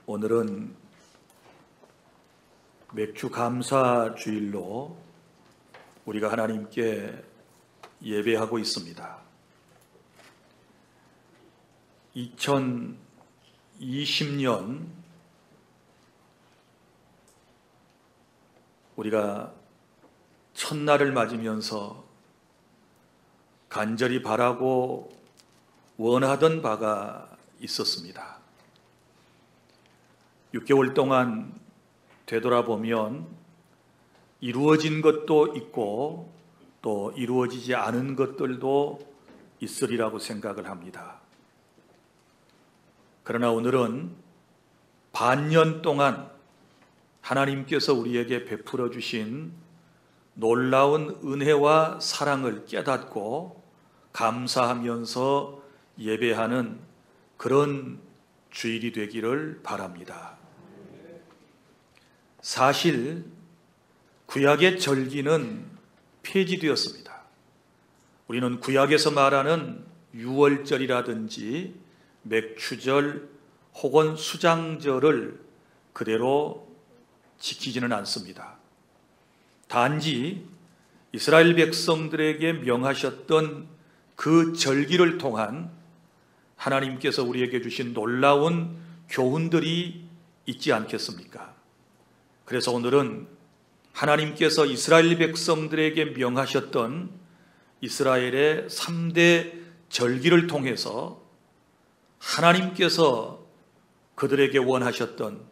오늘은 맥주 감사 주일로 우리가 하나님께 예배하고 있습니다. 2020년 우리가 첫날을 맞으면서 간절히 바라고 원하던 바가 있었습니다. 6개월 동안 되돌아보면 이루어진 것도 있고 또 이루어지지 않은 것들도 있으리라고 생각을 합니다. 그러나 오늘은 반년 동안 하나님께서 우리에게 베풀어 주신 놀라운 은혜와 사랑을 깨닫고 감사하면서 예배하는 그런 주일이 되기를 바랍니다. 사실 구약의 절기는 폐지되었습니다. 우리는 구약에서 말하는 유월절이라든지 맥추절 혹은 수장절을 그대로 지키지는 않습니다. 단지 이스라엘 백성들에게 명하셨던 그 절기를 통한 하나님께서 우리에게 주신 놀라운 교훈들이 있지 않겠습니까? 그래서 오늘은 하나님께서 이스라엘 백성들에게 명하셨던 이스라엘의 3대 절기를 통해서 하나님께서 그들에게 원하셨던,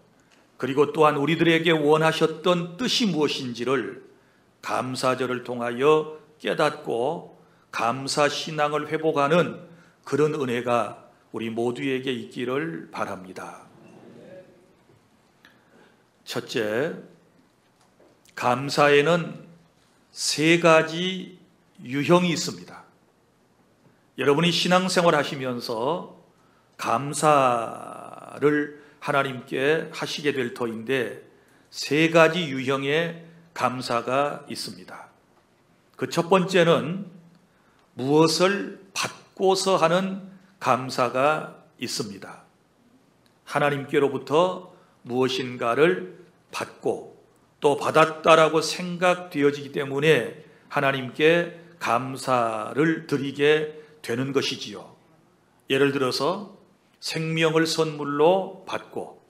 그리고 또한 우리들에게 원하셨던 뜻이 무엇인지를 감사절을 통하여 깨닫고 감사신앙을 회복하는 그런 은혜가 우리 모두에게 있기를 바랍니다. 첫째, 감사에는 3가지 유형이 있습니다. 여러분이 신앙생활 하시면서 감사를 하나님께 하시게 될 터인데 3가지 유형의 감사가 있습니다. 그 첫 번째는 무엇을 받고서 하는 감사가 있습니다. 하나님께로부터 무엇인가를 받고 또 받았다라고 생각되어지기 때문에 하나님께 감사를 드리게 되는 것이지요. 예를 들어서 생명을 선물로 받고,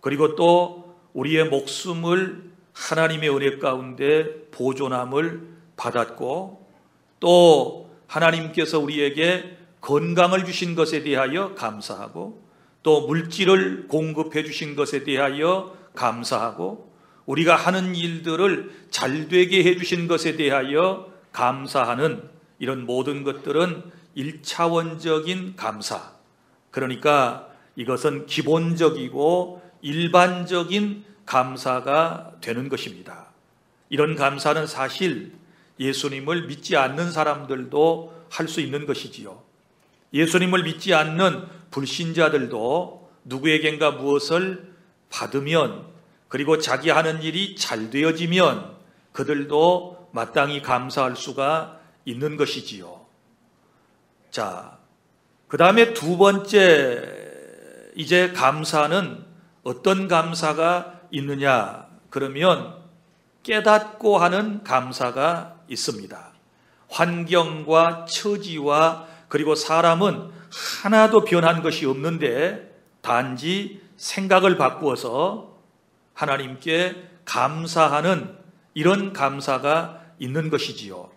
그리고 또 우리의 목숨을 하나님의 은혜 가운데 보존함을 받았고, 또 하나님께서 우리에게 건강을 주신 것에 대하여 감사하고, 또 물질을 공급해 주신 것에 대하여 감사하고, 우리가 하는 일들을 잘되게 해 주신 것에 대하여 감사하는 이런 모든 것들은 1차원적인 감사, 그러니까 이것은 기본적이고 일반적인 감사가 되는 것입니다. 이런 감사는 사실 예수님을 믿지 않는 사람들도 할 수 있는 것이지요. 예수님을 믿지 않는 불신자들도 누구에겐가 무엇을 받으면, 그리고 자기 하는 일이 잘 되어지면 그들도 마땅히 감사할 수가 있는 것이지요. 자, 그 다음에 두 번째, 이제 감사는 어떤 감사가 있느냐? 그러면 깨닫고 하는 감사가 있습니다. 환경과 처지와 그리고 사람은 하나도 변한 것이 없는데 단지 생각을 바꾸어서 하나님께 감사하는 이런 감사가 있는 것이지요.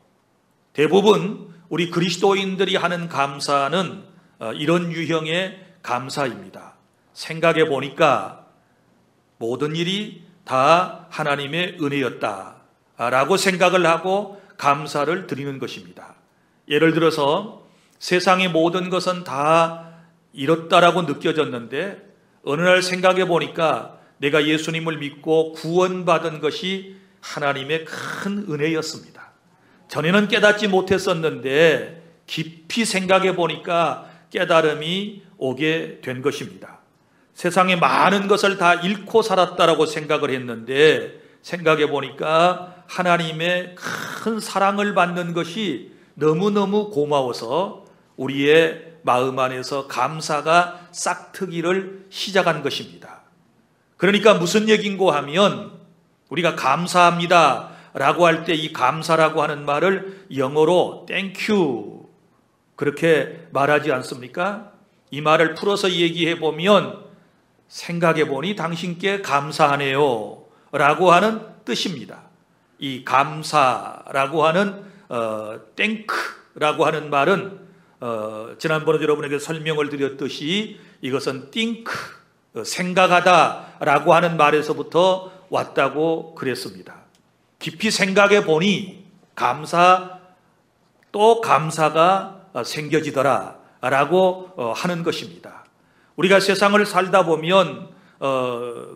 대부분 우리 그리스도인들이 하는 감사는 이런 유형의 감사입니다. 생각해 보니까 모든 일이 다 하나님의 은혜였다라고 생각을 하고 감사를 드리는 것입니다. 예를 들어서 세상의 모든 것은 다 이렇다라고 느껴졌는데 어느 날 생각해 보니까 내가 예수님을 믿고 구원받은 것이 하나님의 큰 은혜였습니다. 전에는 깨닫지 못했었는데 깊이 생각해 보니까 깨달음이 오게 된 것입니다. 세상에 많은 것을 다 잃고 살았다라고 생각을 했는데 생각해 보니까 하나님의 큰 사랑을 받는 것이 너무너무 고마워서 우리의 마음 안에서 감사가 싹트기를 시작한 것입니다. 그러니까 무슨 얘기인고 하면 우리가 감사합니다 라고 할 때 이 감사라고 하는 말을 영어로 thank you 그렇게 말하지 않습니까? 이 말을 풀어서 얘기해 보면 생각해 보니 당신께 감사하네요 라고 하는 뜻입니다. 이 감사라고 하는 thank라고 하는 말은 지난번에 여러분에게 설명을 드렸듯이 이것은 think, 생각하다라고 하는 말에서부터 왔다고 그랬습니다. 깊이 생각해 보니 감사 또 감사가 생겨지더라라고 하는 것입니다. 우리가 세상을 살다 보면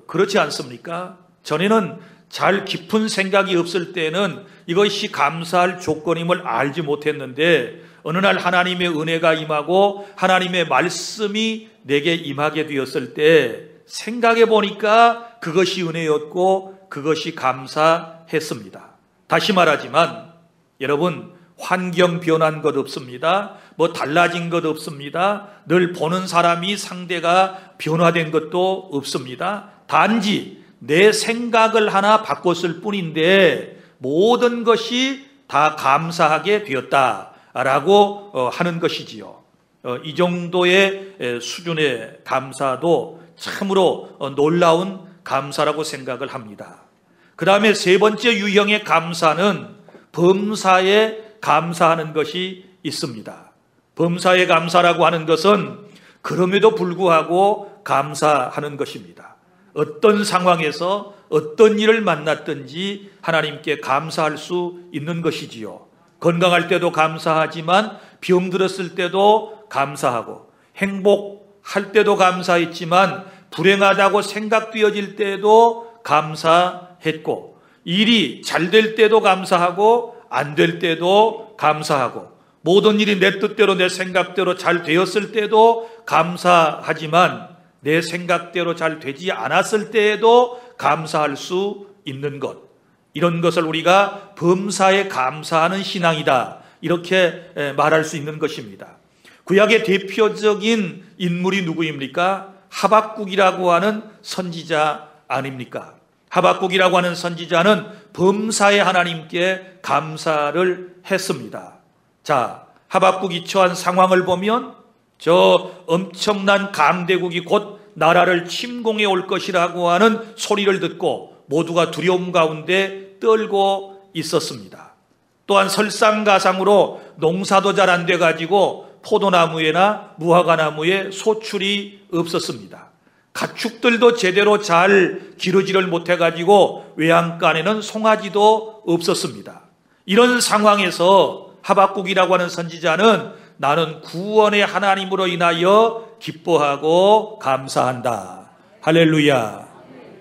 그렇지 않습니까? 전에는 잘 깊은 생각이 없을 때는 이것이 감사할 조건임을 알지 못했는데 어느 날 하나님의 은혜가 임하고 하나님의 말씀이 내게 임하게 되었을 때 생각해 보니까 그것이 은혜였고 그것이 감사했습니다. 다시 말하지만 여러분 환경 변한 것 없습니다. 뭐 달라진 것 없습니다. 늘 보는 사람이 상대가 변화된 것도 없습니다. 단지 내 생각을 하나 바꿨을 뿐인데 모든 것이 다 감사하게 되었다라고 하는 것이지요. 이 정도의 수준의 감사도 참으로 놀라운 감사라고 생각을 합니다. 그 다음에 세 번째 유형의 감사는 범사에 감사하는 것이 있습니다. 범사에 감사라고 하는 것은 그럼에도 불구하고 감사하는 것입니다. 어떤 상황에서 어떤 일을 만났든지 하나님께 감사할 수 있는 것이지요. 건강할 때도 감사하지만 병들었을 때도 감사하고 행복할 때도 감사했지만 불행하다고 생각되어질 때도 감사했고 일이 잘 될 때도 감사하고 안 될 때도 감사하고 모든 일이 내 뜻대로 내 생각대로 잘 되었을 때도 감사하지만 내 생각대로 잘 되지 않았을 때에도 감사할 수 있는 것, 이런 것을 우리가 범사에 감사하는 신앙이다 이렇게 말할 수 있는 것입니다. 구약의 대표적인 인물이 누구입니까? 하박국이라고 하는 선지자 아닙니까? 하박국이라고 하는 선지자는 범사에 하나님께 감사를 했습니다. 자, 하박국이 처한 상황을 보면 저 엄청난 강대국이 곧 나라를 침공해 올 것이라고 하는 소리를 듣고 모두가 두려움 가운데 떨고 있었습니다. 또한 설상가상으로 농사도 잘 안 돼가지고 포도나무에나 무화과나무에 소출이 없었습니다. 가축들도 제대로 잘 기르지를 못해가지고 외양간에는 송아지도 없었습니다. 이런 상황에서 하박국이라고 하는 선지자는 나는 구원의 하나님으로 인하여 기뻐하고 감사한다. 할렐루야.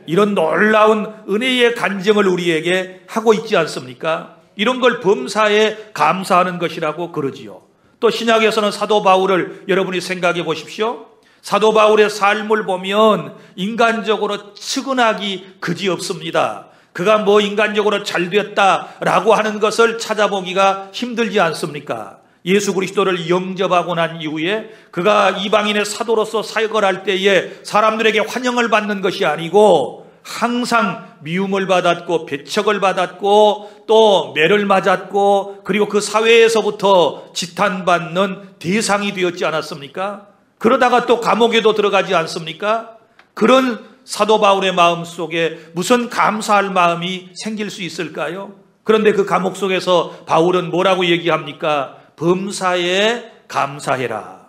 이런 놀라운 은혜의 간증을 우리에게 하고 있지 않습니까? 이런 걸 범사에 감사하는 것이라고 그러지요. 또 신약에서는 사도 바울을 여러분이 생각해 보십시오. 사도 바울의 삶을 보면 인간적으로 측은하기 그지없습니다. 그가 뭐 인간적으로 잘 됐다라고 하는 것을 찾아보기가 힘들지 않습니까? 예수 그리스도를 영접하고 난 이후에 그가 이방인의 사도로서 사역을 할 때에 사람들에게 환영을 받는 것이 아니고 항상 미움을 받았고 배척을 받았고 또 매를 맞았고 그리고 그 사회에서부터 지탄받는 대상이 되었지 않았습니까? 그러다가 또 감옥에도 들어가지 않습니까? 그런 사도 바울의 마음 속에 무슨 감사할 마음이 생길 수 있을까요? 그런데 그 감옥 속에서 바울은 뭐라고 얘기합니까? 범사에 감사해라.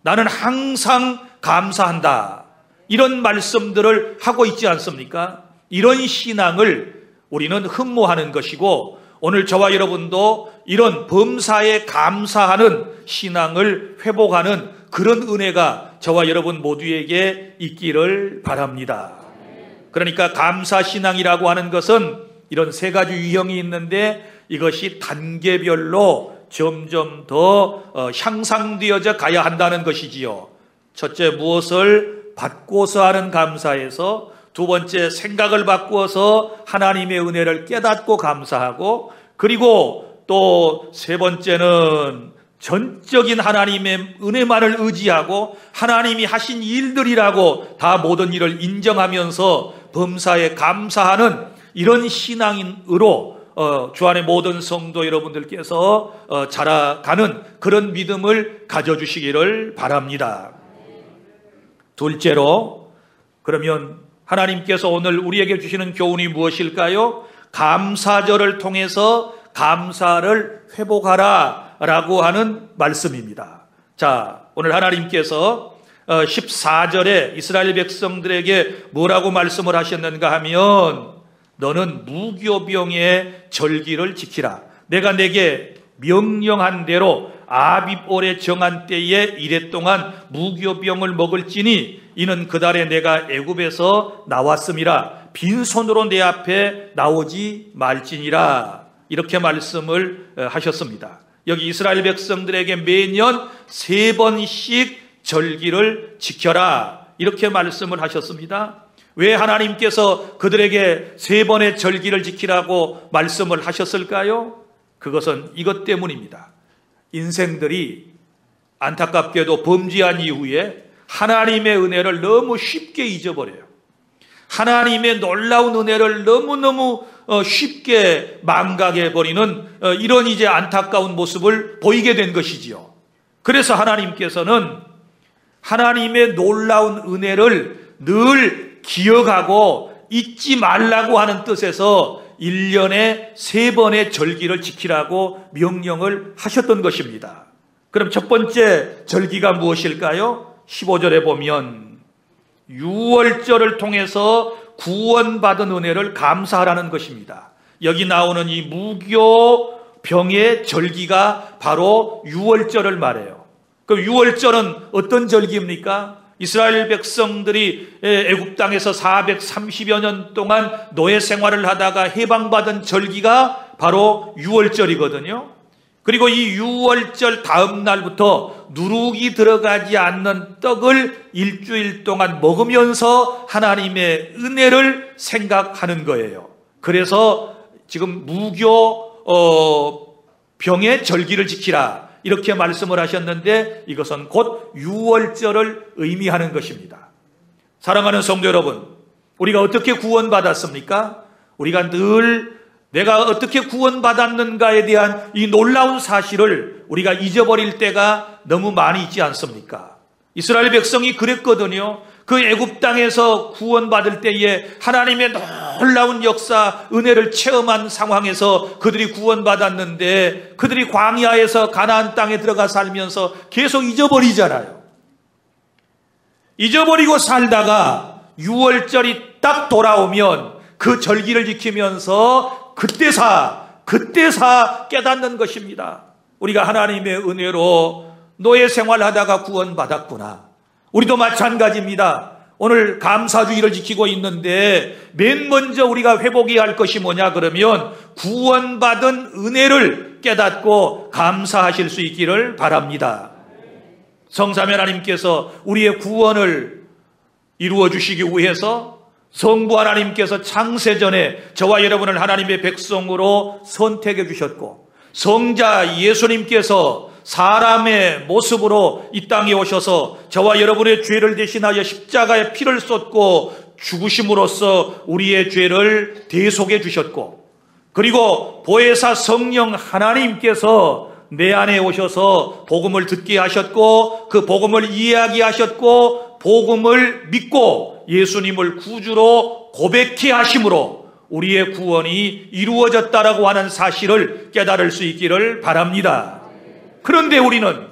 나는 항상 감사한다. 이런 말씀들을 하고 있지 않습니까? 이런 신앙을 우리는 흠모하는 것이고 오늘 저와 여러분도 이런 범사에 감사하는 신앙을 회복하는 그런 은혜가 저와 여러분 모두에게 있기를 바랍니다. 그러니까 감사신앙이라고 하는 것은 이런 세 가지 유형이 있는데 이것이 단계별로 점점 더 향상되어져 가야 한다는 것이지요. 첫째, 무엇을 받고서 하는 감사에서, 두 번째, 생각을 바꾸어서 하나님의 은혜를 깨닫고 감사하고, 그리고 또 세 번째는 전적인 하나님의 은혜만을 의지하고 하나님이 하신 일들이라고 다 모든 일을 인정하면서 범사에 감사하는 이런 신앙인으로 주 안의 모든 성도 여러분들께서 자라가는 그런 믿음을 가져주시기를 바랍니다. 둘째로, 그러면 하나님께서 오늘 우리에게 주시는 교훈이 무엇일까요? 감사절을 통해서 감사를 회복하라 라고 하는 말씀입니다. 자, 오늘 하나님께서 14절에 이스라엘 백성들에게 뭐라고 말씀을 하셨는가 하면, 너는 무교병의 절기를 지키라. 내가 내게 명령한 대로 아비올에 정한 때에 이래 동안 무교병을 먹을지니 이는 그달에 내가 애굽에서 나왔음이라. 빈손으로 내 앞에 나오지 말지니라. 이렇게 말씀을 하셨습니다. 여기 이스라엘 백성들에게 매년 3번씩 절기를 지켜라, 이렇게 말씀을 하셨습니다. 왜 하나님께서 그들에게 3번의 절기를 지키라고 말씀을 하셨을까요? 그것은 이것 때문입니다. 인생들이 안타깝게도 범죄한 이후에 하나님의 은혜를 너무 쉽게 잊어버려요. 하나님의 놀라운 은혜를 너무너무 쉽게 망각해버리는 이런 이제 안타까운 모습을 보이게 된 것이지요. 그래서 하나님께서는 하나님의 놀라운 은혜를 늘 기억하고 잊지 말라고 하는 뜻에서 1년에 3번의 절기를 지키라고 명령을 하셨던 것입니다. 그럼 첫 번째 절기가 무엇일까요? 15절에 보면 유월절을 통해서 구원받은 은혜를 감사하라는 것입니다. 여기 나오는 이 무교병의 절기가 바로 유월절을 말해요. 그 유월절은 어떤 절기입니까? 이스라엘 백성들이 애굽 땅에서 430여 년 동안 노예 생활을 하다가 해방받은 절기가 바로 유월절이거든요. 그리고 이 유월절 다음 날부터 누룩이 들어가지 않는 떡을 일주일 동안 먹으면서 하나님의 은혜를 생각하는 거예요. 그래서 지금 무교병의 절기를 지키라, 이렇게 말씀을 하셨는데 이것은 곧 유월절을 의미하는 것입니다. 사랑하는 성도 여러분, 우리가 어떻게 구원받았습니까? 우리가 늘 내가 어떻게 구원받았는가에 대한 이 놀라운 사실을 우리가 잊어버릴 때가 너무 많이 있지 않습니까? 이스라엘 백성이 그랬거든요. 그 애굽 땅에서 구원받을 때에 하나님의 놀라운 역사, 은혜를 체험한 상황에서 그들이 구원받았는데 그들이 광야에서 가나안 땅에 들어가 살면서 계속 잊어버리잖아요. 잊어버리고 살다가 유월절이 딱 돌아오면 그 절기를 지키면서 그때사 깨닫는 것입니다. 우리가 하나님의 은혜로 노예 생활하다가 구원받았구나. 우리도 마찬가지입니다. 오늘 감사주의를 지키고 있는데 맨 먼저 우리가 회복해야 할 것이 뭐냐 그러면 구원받은 은혜를 깨닫고 감사하실 수 있기를 바랍니다. 성삼위 하나님께서 우리의 구원을 이루어 주시기 위해서 성부 하나님께서 창세전에 저와 여러분을 하나님의 백성으로 선택해 주셨고, 성자 예수님께서 사람의 모습으로 이 땅에 오셔서 저와 여러분의 죄를 대신하여 십자가에 피를 쏟고 죽으심으로써 우리의 죄를 대속해 주셨고, 그리고 보혜사 성령 하나님께서 내 안에 오셔서 복음을 듣게 하셨고 그 복음을 이해하게 하셨고 복음을 믿고 예수님을 구주로 고백케 하심으로 우리의 구원이 이루어졌다라고 하는 사실을 깨달을 수 있기를 바랍니다. 그런데 우리는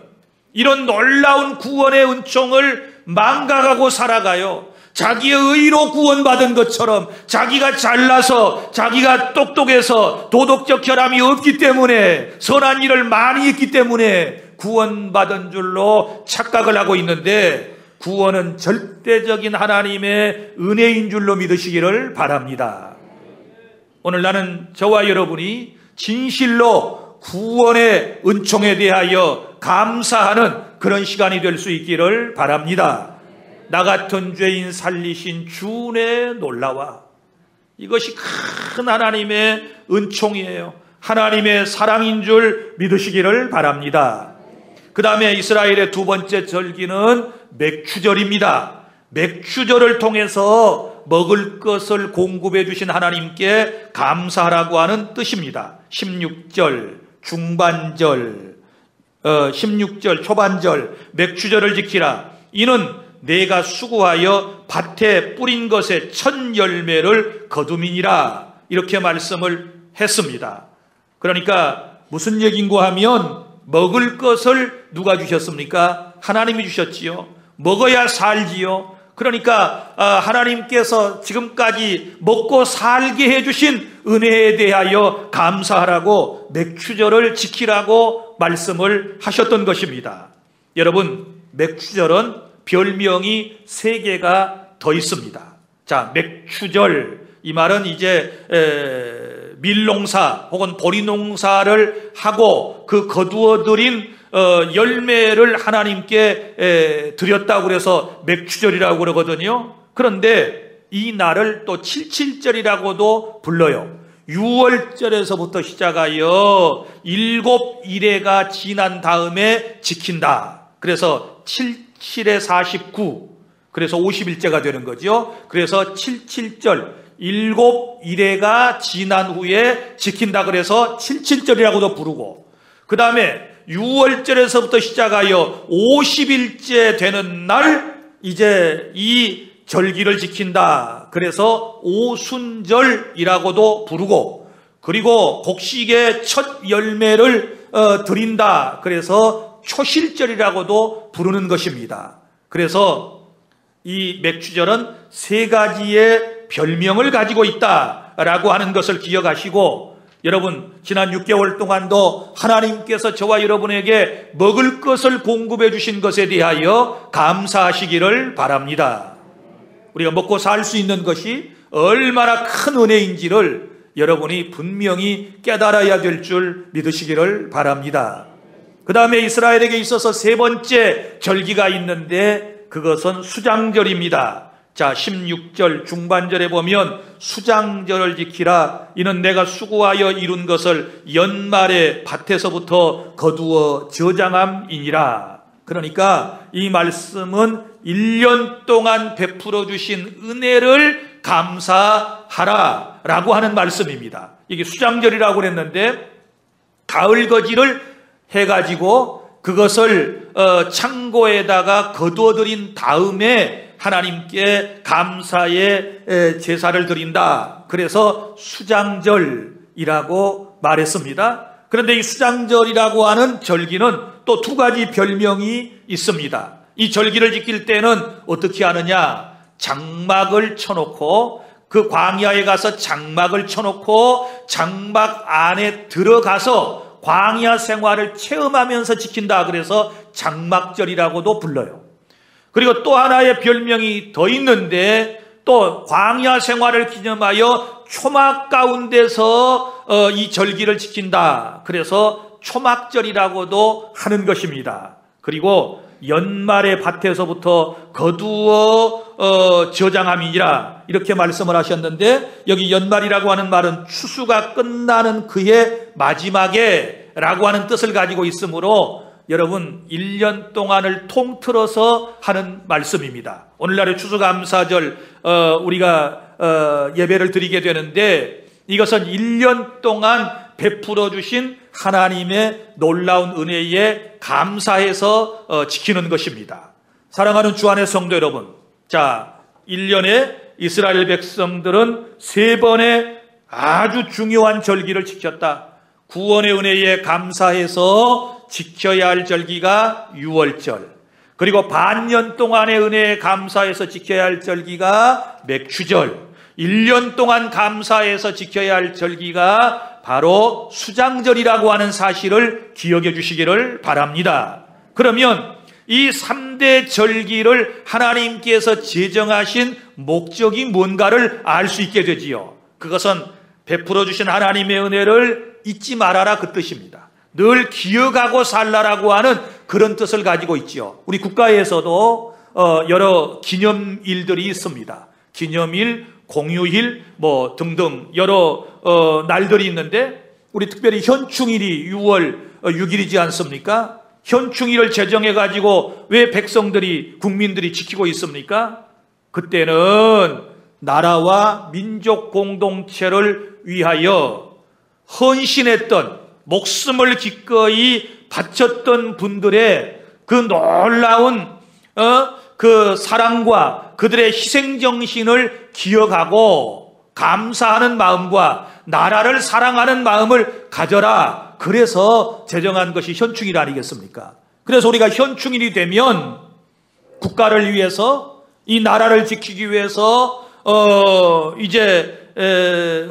이런 놀라운 구원의 은총을 망각하고 살아가요. 자기의 의로 구원받은 것처럼 자기가 잘나서 자기가 똑똑해서 도덕적 결함이 없기 때문에 선한 일을 많이 했기 때문에 구원받은 줄로 착각을 하고 있는데 구원은 절대적인 하나님의 은혜인 줄로 믿으시기를 바랍니다. 오늘 나는 저와 여러분이 진실로 구원의 은총에 대하여 감사하는 그런 시간이 될 수 있기를 바랍니다. 나 같은 죄인 살리신 주 은혜에 놀라와. 이것이 큰 하나님의 은총이에요. 하나님의 사랑인 줄 믿으시기를 바랍니다. 그 다음에 이스라엘의 두 번째 절기는 맥추절입니다. 맥추절을 통해서 먹을 것을 공급해 주신 하나님께 감사하라고 하는 뜻입니다. 16절 중반절, 16절 초반절 맥추절을 지키라. 이는 내가 수고하여 밭에 뿌린 것의 첫 열매를 거두미니라. 이렇게 말씀을 했습니다. 그러니까 무슨 얘기인고 하면 먹을 것을 누가 주셨습니까? 하나님이 주셨지요. 먹어야 살지요. 그러니까 하나님께서 지금까지 먹고 살게 해주신 은혜에 대하여 감사하라고 맥추절을 지키라고 말씀을 하셨던 것입니다. 여러분, 맥추절은 별명이 3개가 더 있습니다. 자, 맥추절, 이 말은 이제 밀농사 혹은 보리농사를 하고 그 거두어들인 열매를 하나님께 드렸다고 그래서 맥추절이라고 그러거든요. 그런데 이 날을 또 칠칠절이라고도 불러요. 6월절에서부터 시작하여 7일해가 지난 다음에 지킨다. 그래서 77에 49, 그래서 50일째가 되는 거죠. 그래서 77절, 7일해가 지난 후에 지킨다 그래서 77절이라고도 부르고, 그 다음에 6월절에서부터 시작하여 50일째 되는 날 이제 이 절기를 지킨다. 그래서 오순절이라고도 부르고, 그리고 곡식의 첫 열매를 드린다. 그래서 초실절이라고도 부르는 것입니다. 그래서 이 맥추절은 3가지의 별명을 가지고 있다라고 하는 것을 기억하시고, 여러분, 지난 6개월 동안도 하나님께서 저와 여러분에게 먹을 것을 공급해 주신 것에 대하여 감사하시기를 바랍니다. 우리가 먹고 살 수 있는 것이 얼마나 큰 은혜인지를 여러분이 분명히 깨달아야 될 줄 믿으시기를 바랍니다. 그 다음에 이스라엘에게 있어서 3번째 절기가 있는데 그것은 수장절입니다. 자, 16절 중반절에 보면 수장절을 지키라. 이는 내가 수고하여 이룬 것을 연말에 밭에서부터 거두어 저장함이니라. 그러니까 이 말씀은 1년 동안 베풀어 주신 은혜를 감사하라 라고 하는 말씀입니다. 이게 수장절이라고 그랬는데 가을 거지를 해가지고 그것을 창고에다가 거두어들인 다음에 하나님께 감사의 제사를 드린다. 그래서 수장절이라고 말했습니다. 그런데 이 수장절이라고 하는 절기는 또 2가지 별명이 있습니다. 이 절기를 지킬 때는 어떻게 하느냐? 장막을 쳐놓고, 그 광야에 가서 장막을 쳐놓고 장막 안에 들어가서 광야 생활을 체험하면서 지킨다. 그래서 장막절이라고도 불러요. 그리고 또 하나의 별명이 더 있는데, 또 광야 생활을 기념하여 초막 가운데서 이 절기를 지킨다. 그래서 초막절이라고도 하는 것입니다. 그리고 연말의 밭에서부터 거두어 저장함이니라, 이렇게 말씀을 하셨는데, 여기 연말이라고 하는 말은 추수가 끝나는 그해 마지막에 라고 하는 뜻을 가지고 있으므로 여러분 1년 동안을 통틀어서 하는 말씀입니다. 오늘날의 추수감사절 우리가 예배를 드리게 되는데, 이것은 1년 동안 베풀어 주신 하나님의 놀라운 은혜에 감사해서 지키는 것입니다. 사랑하는 주 안의 성도 여러분, 자, 1년에 이스라엘 백성들은 3번의 아주 중요한 절기를 지켰다. 구원의 은혜에 감사해서 지켜야 할 절기가 6월절, 그리고 반년 동안의 은혜에 감사해서 지켜야 할 절기가 맥추절, 1년 동안 감사해서 지켜야 할 절기가 바로 수장절이라고 하는 사실을 기억해 주시기를 바랍니다. 그러면 이 3대 절기를 하나님께서 제정하신 목적이 뭔가를 알 수 있게 되지요. 그것은 베풀어 주신 하나님의 은혜를 잊지 말아라, 그 뜻입니다. 늘 기억하고 살라라고 하는 그런 뜻을 가지고 있죠. 우리 국가에서도 여러 기념일들이 있습니다. 기념일, 공휴일 뭐 등등 여러 날들이 있는데, 우리 특별히 현충일이 6월 6일이지 않습니까? 현충일을 제정해 가지고 왜 백성들이, 국민들이 지키고 있습니까? 그때는 나라와 민족 공동체를 위하여 헌신했던, 목숨을 기꺼이 바쳤던 분들의 그 놀라운 그 사랑과 그들의 희생정신을 기억하고 감사하는 마음과 나라를 사랑하는 마음을 가져라. 그래서 제정한 것이 현충일 아니겠습니까? 그래서 우리가 현충일이 되면 국가를 위해서, 이 나라를 지키기 위해서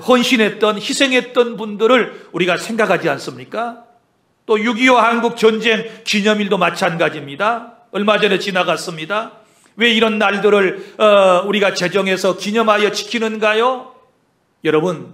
헌신했던, 희생했던 분들을 우리가 생각하지 않습니까? 또 6.25 한국 전쟁 기념일도 마찬가지입니다. 얼마 전에 지나갔습니다. 왜 이런 날들을 우리가 제정해서 기념하여 지키는가요? 여러분,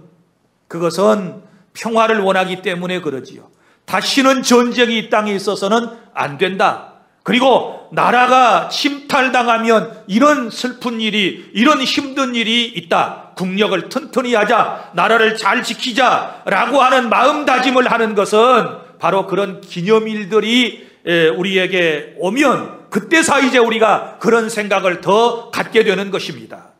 그것은 평화를 원하기 때문에 그러지요. 다시는 전쟁이 이 땅에 있어서는 안 된다. 그리고 나라가 침탈당하면 이런 슬픈 일이, 이런 힘든 일이 있다. 국력을 튼튼히 하자, 나라를 잘 지키자라고 하는 마음다짐을 하는 것은 바로 그런 기념일들이 우리에게 오면 그때서 이제 우리가 그런 생각을 더 갖게 되는 것입니다.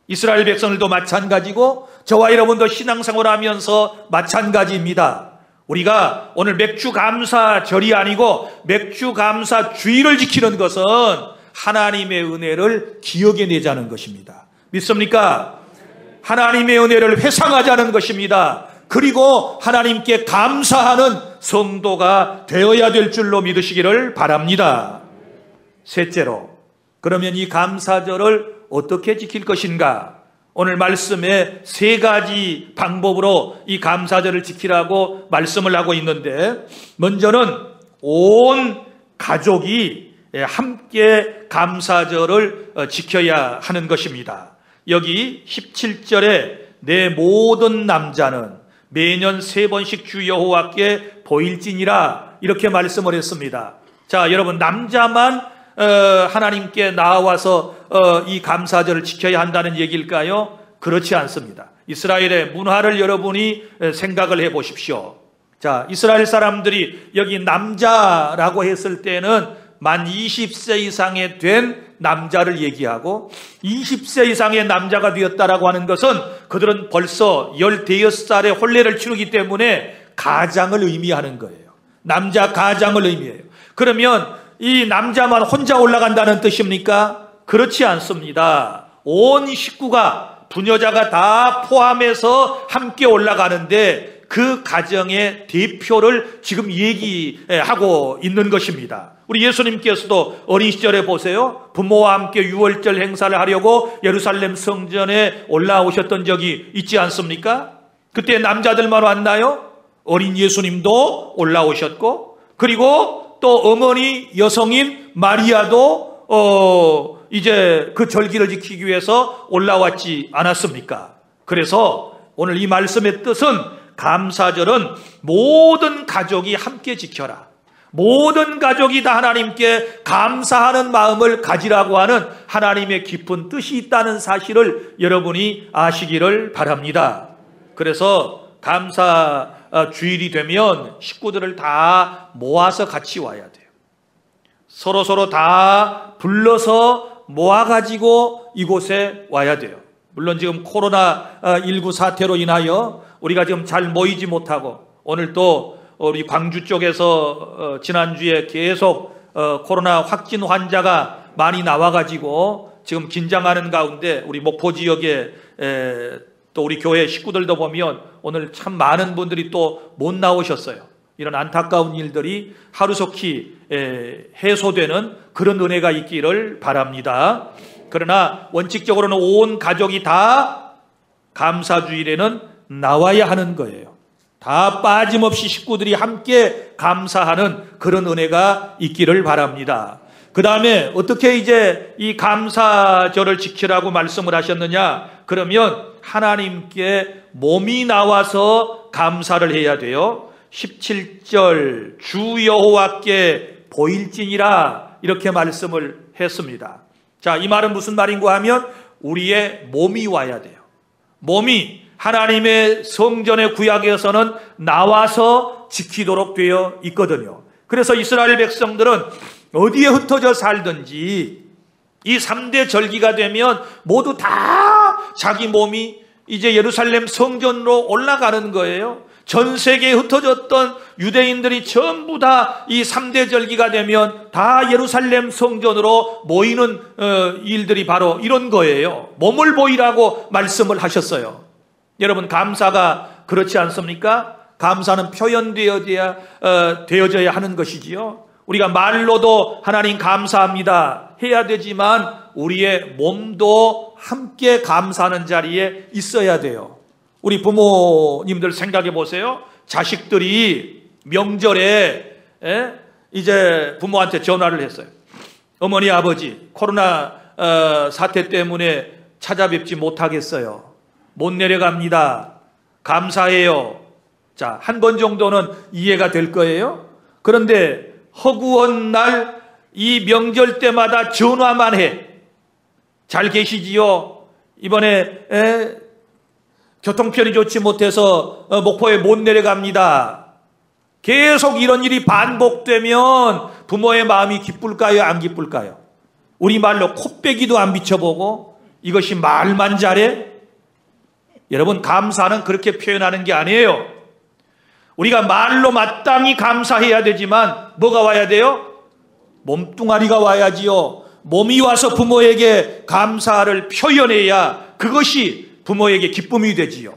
이스라엘 백성들도 마찬가지고 저와 여러분도 신앙생활을 하면서 마찬가지입니다. 우리가 오늘 맥주감사절이 아니고 맥주감사주의를 지키는 것은 하나님의 은혜를 기억해내자는 것입니다. 믿습니까? 하나님의 은혜를 회상하자는 것입니다. 그리고 하나님께 감사하는 성도가 되어야 될 줄로 믿으시기를 바랍니다. 셋째로, 그러면 이 감사절을 어떻게 지킬 것인가? 오늘 말씀에 세 가지 방법으로 이 감사절을 지키라고 말씀을 하고 있는데, 먼저는 온 가족이 함께 감사절을 지켜야 하는 것입니다. 여기 17절에 내 모든 남자는 매년 3번씩 주 여호와께 보일지니라, 이렇게 말씀을 했습니다. 자, 여러분, 남자만 하나님께 나와서 이 감사절을 지켜야 한다는 얘기일까요? 그렇지 않습니다. 이스라엘의 문화를 여러분이 생각을 해 보십시오. 자, 이스라엘 사람들이 여기 남자라고 했을 때는 만 20세 이상에 된 남자를 얘기하고, 20세 이상의 남자가 되었다라고 하는 것은 그들은 벌써 15살의 혼례를 치르기 때문에 가장을 의미하는 거예요. 남자 가장을 의미해요. 그러면 이 남자만 혼자 올라간다는 뜻입니까? 그렇지 않습니다. 온 식구가, 부녀자가 다 포함해서 함께 올라가는데 그 가정의 대표를 지금 얘기하고 있는 것입니다. 우리 예수님께서도 어린 시절에 보세요. 부모와 함께 유월절 행사를 하려고 예루살렘 성전에 올라오셨던 적이 있지 않습니까? 그때 남자들만 왔나요? 어린 예수님도 올라오셨고, 그리고 또 어머니 여성인 마리아도 이제 그 절기를 지키기 위해서 올라왔지 않았습니까? 그래서 오늘 이 말씀의 뜻은, 감사절은 모든 가족이 함께 지켜라, 모든 가족이 다 하나님께 감사하는 마음을 가지라고 하는 하나님의 깊은 뜻이 있다는 사실을 여러분이 아시기를 바랍니다. 그래서 감사주일이 되면 식구들을 다 모아서 같이 와야 돼요. 서로 다 불러서 모아가지고 이곳에 와야 돼요. 물론 지금 코로나19 사태로 인하여 우리가 지금 잘 모이지 못하고, 오늘 또 우리 광주 쪽에서 지난주에 계속 코로나 확진 환자가 많이 나와가지고 지금 긴장하는 가운데, 우리 목포 지역에 또 우리 교회 식구들도 보면 오늘 참 많은 분들이 또 못 나오셨어요. 이런 안타까운 일들이 하루속히 해소되는 그런 은혜가 있기를 바랍니다. 그러나 원칙적으로는 온 가족이 다 감사주일에는 나와야 하는 거예요. 다 빠짐없이 식구들이 함께 감사하는 그런 은혜가 있기를 바랍니다. 그 다음에 어떻게 이제 이 감사절을 지키라고 말씀을 하셨느냐? 그러면 하나님께 몸이 나와서 감사를 해야 돼요. 17절 주 여호와께 보일지니라, 이렇게 말씀을 했습니다. 자, 이 말은 무슨 말인가 하면 우리의 몸이 와야 돼요. 몸이 하나님의 성전의 구약에서는 나와서 지키도록 되어 있거든요. 그래서 이스라엘 백성들은 어디에 흩어져 살든지 이 3대 절기가 되면 모두 다 자기 몸이 이제 예루살렘 성전으로 올라가는 거예요. 전 세계에 흩어졌던 유대인들이 전부 다 이 3대 절기가 되면 다 예루살렘 성전으로 모이는 일들이 바로 이런 거예요. 몸을 보이라고 말씀을 하셨어요. 여러분, 감사가 그렇지 않습니까? 감사는 표현되어져야 하는 것이지요. 우리가 말로도 하나님 감사합니다 해야 되지만 우리의 몸도 함께 감사하는 자리에 있어야 돼요. 우리 부모님들 생각해 보세요. 자식들이 명절에 이제 부모한테 전화를 했어요. 어머니, 아버지, 코로나 사태 때문에 찾아뵙지 못하겠어요. 못 내려갑니다. 감사해요. 자, 한 번 정도는 이해가 될 거예요. 그런데 허구한 날 이 명절 때마다 전화만 해. 잘 계시지요? 이번에 교통편이 좋지 못해서 목포에 못 내려갑니다. 계속 이런 일이 반복되면 부모의 마음이 기쁠까요? 안 기쁠까요? 우리말로 코빼기도 안 비춰보고 이것이 말만 잘해? 여러분, 감사는 그렇게 표현하는 게 아니에요. 우리가 말로 마땅히 감사해야 되지만 뭐가 와야 돼요? 몸뚱아리가 와야지요. 몸이 와서 부모에게 감사를 표현해야 그것이 부모에게 기쁨이 되지요.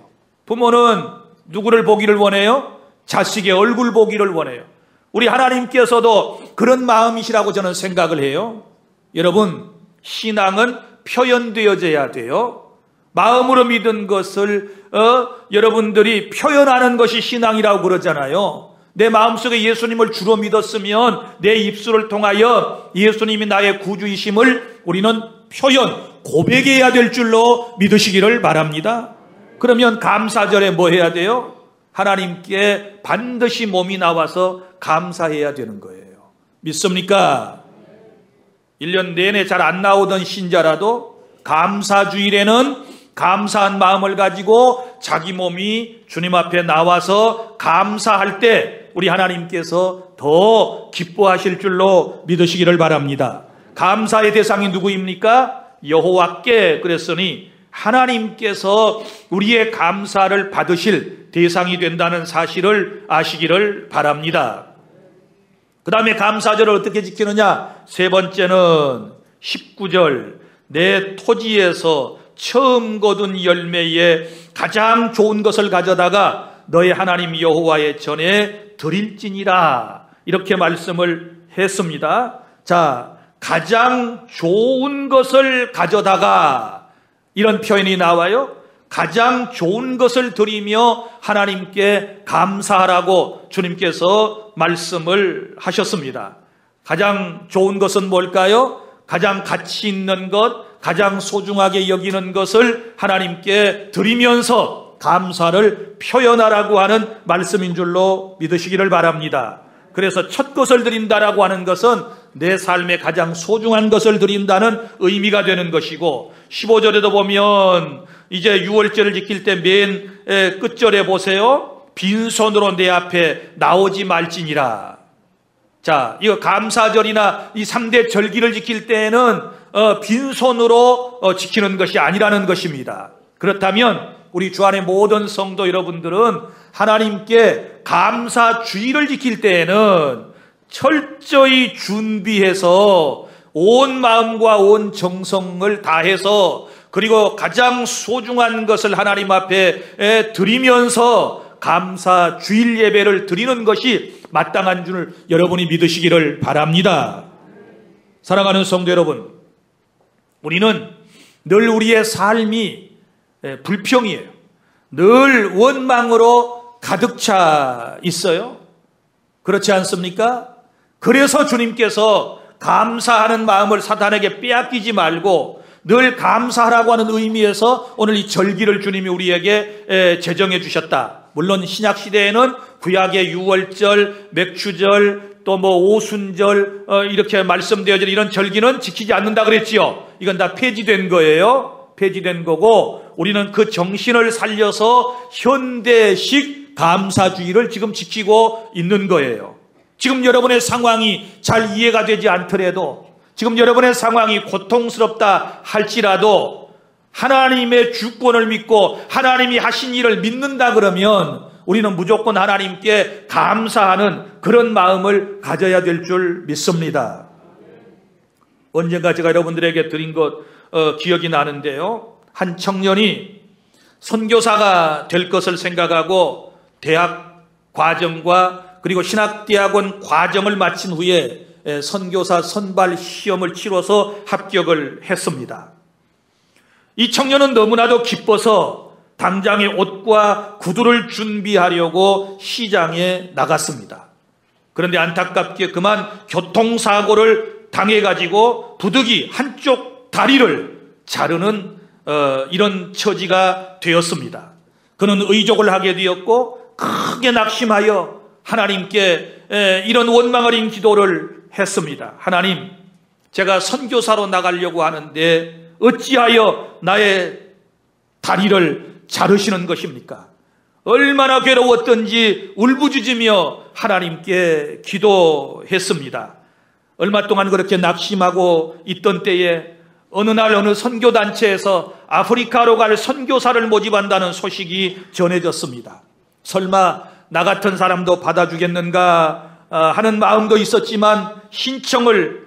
부모는 누구를 보기를 원해요? 자식의 얼굴 보기를 원해요. 우리 하나님께서도 그런 마음이시라고 저는 생각을 해요. 여러분, 신앙은 표현되어져야 돼요. 마음으로 믿은 것을 여러분들이 표현하는 것이 신앙이라고 그러잖아요. 내 마음속에 예수님을 주로 믿었으면 내 입술을 통하여 예수님이 나의 구주이심을 우리는 고백해야 될 줄로 믿으시기를 바랍니다. 그러면 감사절에 뭐 해야 돼요? 하나님께 반드시 몸이 나와서 감사해야 되는 거예요. 믿습니까? 1년 내내 잘 안 나오던 신자라도 감사주일에는 감사한 마음을 가지고 자기 몸이 주님 앞에 나와서 감사할 때 우리 하나님께서 더 기뻐하실 줄로 믿으시기를 바랍니다. 감사의 대상이 누구입니까? 여호와께 그랬으니 하나님께서 우리의 감사를 받으실 대상이 된다는 사실을 아시기를 바랍니다. 그 다음에 감사절을 어떻게 지키느냐? 세 번째는 19절, 내 토지에서 처음 거둔 열매에 가장 좋은 것을 가져다가 너의 하나님 여호와의 전에 드릴지니라, 이렇게 말씀을 했습니다. 자, 가장 좋은 것을 가져다가 이런 표현이 나와요. 가장 좋은 것을 드리며 하나님께 감사하라고 주님께서 말씀을 하셨습니다. 가장 좋은 것은 뭘까요? 가장 가치 있는 것, 가장 소중하게 여기는 것을 하나님께 드리면서 감사를 표현하라고 하는 말씀인 줄로 믿으시기를 바랍니다. 그래서 첫 것을 드린다라고 하는 것은 내 삶에 가장 소중한 것을 드린다는 의미가 되는 것이고, 15절에도 보면 이제 유월절을 지킬 때 맨 끝절에 보세요. 빈손으로 내 앞에 나오지 말지니라. 자, 이거 감사절이나 이 3대 절기를 지킬 때에는 빈손으로 지키는 것이 아니라는 것입니다. 그렇다면 우리 주 안의 모든 성도 여러분들은 하나님께 감사주의를 지킬 때에는 철저히 준비해서 온 마음과 온 정성을 다해서, 그리고 가장 소중한 것을 하나님 앞에 드리면서 감사 주일 예배를 드리는 것이 마땅한 줄 여러분이 믿으시기를 바랍니다. 사랑하는 성도 여러분, 우리는 늘 우리의 삶이 불평이에요. 늘 원망으로 가득 차 있어요. 그렇지 않습니까? 그래서 주님께서 감사하는 마음을 사탄에게 빼앗기지 말고 늘 감사하라고 하는 의미에서 오늘 이 절기를 주님이 우리에게 제정해 주셨다. 물론 신약 시대에는 구약의 유월절, 맥추절, 또 뭐 오순절 이렇게 말씀되어진 이런 절기는 지키지 않는다 그랬지요. 이건 다 폐지된 거예요. 폐지된 거고, 우리는 그 정신을 살려서 현대식 감사주의를 지금 지키고 있는 거예요. 지금 여러분의 상황이 잘 이해가 되지 않더라도, 지금 여러분의 상황이 고통스럽다 할지라도 하나님의 주권을 믿고 하나님이 하신 일을 믿는다 그러면 우리는 무조건 하나님께 감사하는 그런 마음을 가져야 될 줄 믿습니다. 언젠가 제가 여러분들에게 드린 것 기억이 나는데요. 한 청년이 선교사가 될 것을 생각하고 대학 과정과 그리고 신학대학원 과정을 마친 후에 선교사 선발 시험을 치러서 합격을 했습니다. 이 청년은 너무나도 기뻐서 당장에 옷과 구두를 준비하려고 시장에 나갔습니다. 그런데 안타깝게 그만 교통사고를 당해가지고 부득이 한쪽 다리를 자르는 이런 처지가 되었습니다. 그는 의족을 하게 되었고 크게 낙심하여 하나님께 이런 원망 어린 기도를 했습니다. 하나님, 제가 선교사로 나가려고 하는데 어찌하여 나의 다리를 자르시는 것입니까? 얼마나 괴로웠던지 울부짖으며 하나님께 기도했습니다. 얼마 동안 그렇게 낙심하고 있던 때에 어느 날 어느 선교단체에서 아프리카로 갈 선교사를 모집한다는 소식이 전해졌습니다. 설마 나 같은 사람도 받아주겠는가 하는 마음도 있었지만 신청을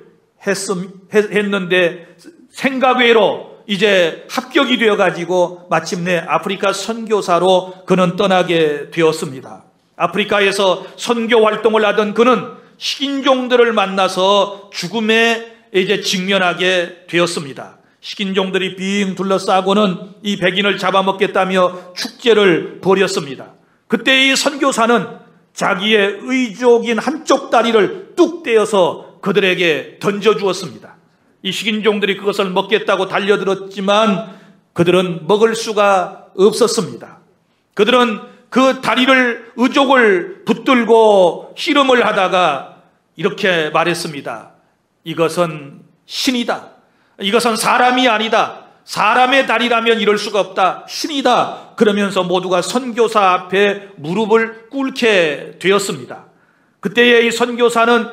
했는데 생각 외로 이제 합격이 되어가지고 마침내 아프리카 선교사로 그는 떠나게 되었습니다. 아프리카에서 선교 활동을 하던 그는 식인종들을 만나서 죽음에 이제 직면하게 되었습니다. 식인종들이 빙 둘러싸고는 이 백인을 잡아먹겠다며 축제를 벌였습니다. 그때 이 선교사는 자기의 의족인 한쪽 다리를 뚝 떼어서 그들에게 던져주었습니다. 이 식인종들이 그것을 먹겠다고 달려들었지만 그들은 먹을 수가 없었습니다. 그들은 그 다리를 의족을 붙들고 씨름을 하다가 이렇게 말했습니다. 이것은 신이다. 이것은 사람이 아니다. 사람의 다리라면 이럴 수가 없다. 신이다. 그러면서 모두가 선교사 앞에 무릎을 꿇게 되었습니다. 그때의 이 선교사는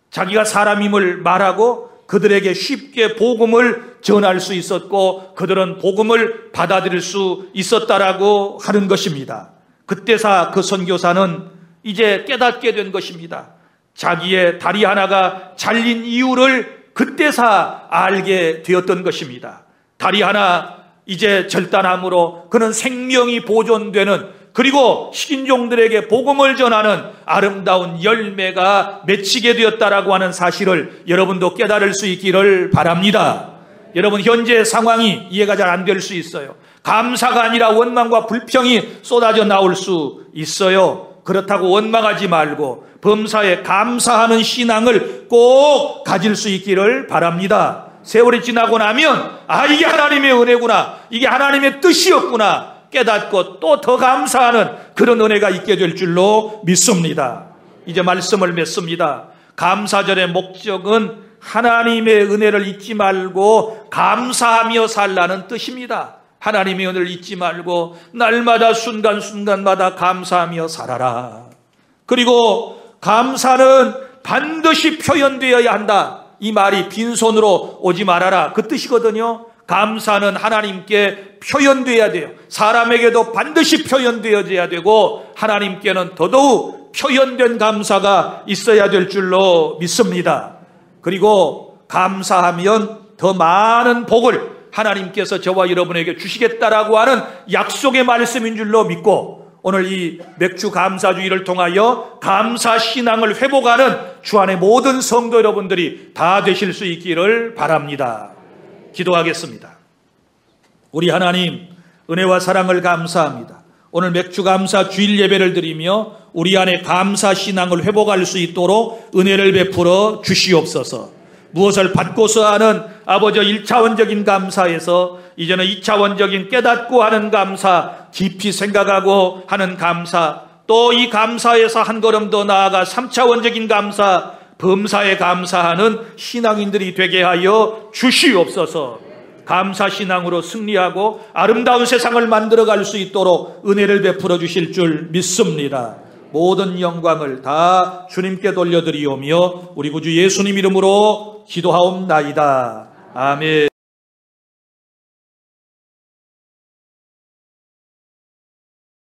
자기가 사람임을 말하고 그들에게 쉽게 복음을 전할 수 있었고 그들은 복음을 받아들일 수 있었다라고 하는 것입니다. 그때사 그 선교사는 이제 깨닫게 된 것입니다. 자기의 다리 하나가 잘린 이유를 그때사 알게 되었던 것입니다. 다리 하나 이제 절단함으로 그는 생명이 보존되는, 그리고 식인종들에게 복음을 전하는 아름다운 열매가 맺히게 되었다라고 하는 사실을 여러분도 깨달을 수 있기를 바랍니다. 여러분, 현재 상황이 이해가 잘 안 될 수 있어요. 감사가 아니라 원망과 불평이 쏟아져 나올 수 있어요. 그렇다고 원망하지 말고 범사에 감사하는 신앙을 꼭 가질 수 있기를 바랍니다. 세월이 지나고 나면 이게 하나님의 은혜구나, 이게 하나님의 뜻이었구나 깨닫고 또 더 감사하는 그런 은혜가 있게 될 줄로 믿습니다. 이제 말씀을 맺습니다. 감사절의 목적은 하나님의 은혜를 잊지 말고 감사하며 살라는 뜻입니다. 하나님의 은혜를 잊지 말고 날마다 순간순간마다 감사하며 살아라. 그리고 감사는 반드시 표현되어야 한다. 이 말이 빈손으로 오지 말아라, 그 뜻이거든요. 감사는 하나님께 표현되어야 돼요. 사람에게도 반드시 표현되어야 되고 하나님께는 더더욱 표현된 감사가 있어야 될 줄로 믿습니다. 그리고 감사하면 더 많은 복을 하나님께서 저와 여러분에게 주시겠다라고 하는 약속의 말씀인 줄로 믿고, 오늘 이 맥주 감사주의를 통하여 감사 신앙을 회복하는 주 안의 모든 성도 여러분들이 다 되실 수 있기를 바랍니다. 기도하겠습니다. 우리 하나님, 은혜와 사랑을 감사합니다. 오늘 맥주 감사 주일 예배를 드리며 우리 안에 감사 신앙을 회복할 수 있도록 은혜를 베풀어 주시옵소서. 무엇을 받고서 하는 아버지 1차원적인 감사에서 이제는 2차원적인 깨닫고 하는 감사, 깊이 생각하고 하는 감사, 또 이 감사에서 한 걸음 더 나아가 3차원적인 감사, 범사에 감사하는 신앙인들이 되게 하여 주시옵소서. 감사 신앙으로 승리하고 아름다운 세상을 만들어갈 수 있도록 은혜를 베풀어 주실 줄 믿습니다. 모든 영광을 다 주님께 돌려드리오며 우리 구주 예수님 이름으로 기도하옵나이다. 아멘.